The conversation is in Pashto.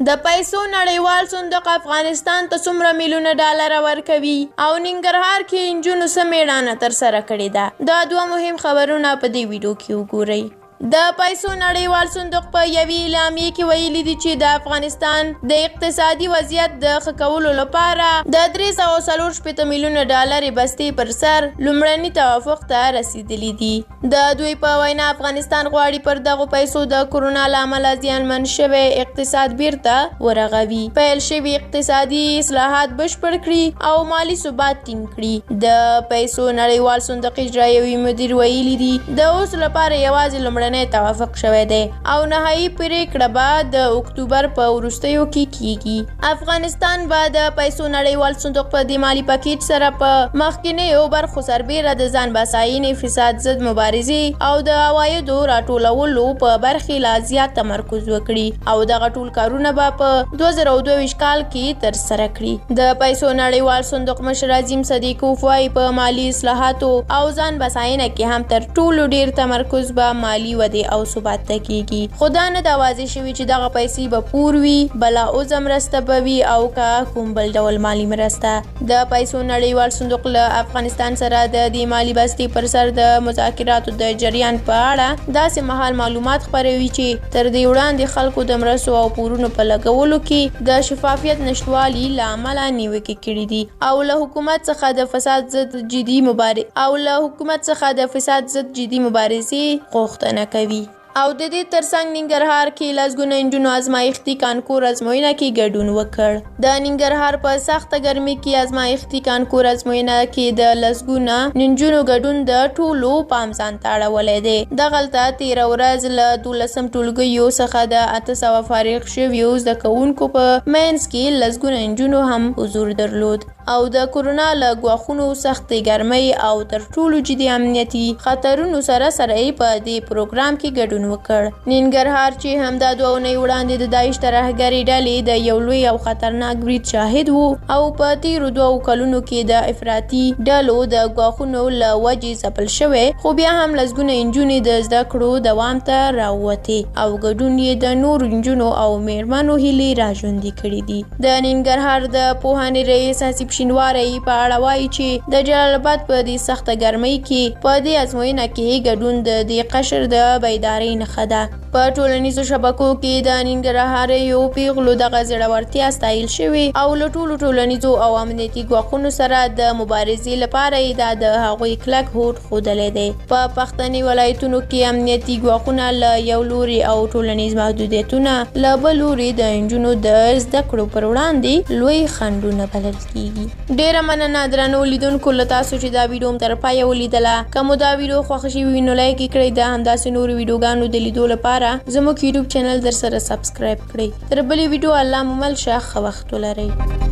د پیسو نړیوال صندوق افغانستان ته څومره میلیونه ډالر ورکوي او ننګرهار کې نجونو څه میړانه ترسره کړې ده. دا دوه مهم خبرونه په دې ویډیو کې وګورئ. د پیسو نړیوال صندوق په یوې اعلامیې کې ویلي دي چې د افغانستان د اقتصادي وضعیت د ښه کولو لپاره د 340 میلیونه ډالرې بستې پر سر لومړني توافق ته رسیدلی دي. د دوی په وینا افغانستان غواړي پر دغو پیسو د کورونا له امله زیانمن شوی اقتصاد بیرته ورغوي، پیل شوي اقتصادي اصلاحات بشپړ کړي او مالي ثبات ټینګ کړي. د پیسو نړیوال صندوق اجرایوي مدیر ویلي دي د اوس لپاره یوازې لومړنی توافق شوی دی او نهایي پریکړه به د اکتوبر په وروستیو کې کیږي. افغانستان به د پیسو نړیوال صندوق په دې مالي پاکیج سره په مخکینیو برخو سربیره د ځان بساینې، فساد ضد مبارزې او د عوایدو راټولولو په برخې لا زیات تمرکز وکړي او دغه ټول کارونه به په 2022 کال کې ترسره کړي. د پیسو نړیوال صندوق مشر عظیم صدیقوف وایي په مالي اصلاحاتو او ځان بساینه کې هم تر ټولو ډیر تمرکز به مالي ودې او ثبات ته کیږي. خو دا نه دا واضح شوي چې دغه پیسې به پور وي، بلا عوض مرسته به وي او که کوم بل ډول مالي مرسته. د پیسو نړیوال صندوق له افغانستان سره د دې مالي بستې پر سر د مذاکراتو د جریان په اړه داسې مهال معلومات خپروي چې تر دې وړاندې خلکو د مرستو او پورونو په لګولو کې د شفافیت نشتوالي له امله نیوکې کړي دي او له حکومت څخه د فساد ضد جدي مبارزې غوښتنه کوي. او د دې ترڅنګ ننګرهار کې لسګونه نجونو ازمایښتي کانکور ازموینه کې ګډون وکړ. د ننګرهار په سخته ګرمۍ کې ازمایښتي کانکور ازموینه کې د لسګونه نجونو ګډون د ټولو پام ځان ته اړولی دی. دغلته تېره ورځ له 12 ټولګیو څخه د 800 فارغ شویو زده کوونکو په منځ کې لسګونه نجونو هم حضور درلود او د کورونا له ګواښونو، سختې ګرمۍ او تر ټولو جدي امنیتي خطرونو سره یې په دې پروګرام کې ګډون وکړ. ننګرهار چې همدا 2 اونۍ وړاندې د داعش ترهګرې ډلې د یو لوی او خطرناک برید شاهد وو او په تیرو 2 کلونو کې د افراطي ډلو د ګواښونو له وجې ځپل شوی، خو بیا هم لسګونه نجونې د زده کړو دوام ته راووتې او ګډون یې د نورو نجونو او میرمنو هیلې راژوندۍ کړي دي. د ننګرهار د پوهنې رئیس حسیب شینواری په اړه وایي چې د جلال آباد په دې سخته ګرمۍ کې په دې ازموینه کې ګډون د دې قشر د بیدارۍ نښه ده. په ټولنیزو شبکو کې د ننګرهاریو پیغلو دغه زړورتیا ستایل شوې او له ټولو ټولنیزو او امنیتي ګواښونو سره د مبارزې لپاره یې دا د هغوی کلک هوډ ښودلی دی. په پښتني ولایتونو کې امنیتي ګواښونه له یو لوري او ټولنیز محدودیتونه له بل لوري د نجونو د زده کړو پر وړاندې لوی خنډونه بلل کیږي. ډیره مننه درنو لیدونکو له تاسو چې دا ویډیو هم تر پایه ولیدله. که مو دا ویډیو خوښه شوې وي نو لایک یې کړئ. د همداسې نورو ویډیوګانو د لیدو لپاره زموږ یوټیوب چینل در سره سبسکرایب کړئ. تر بلې ویډیو الله مو مل شه. ښه وخت ولرئ.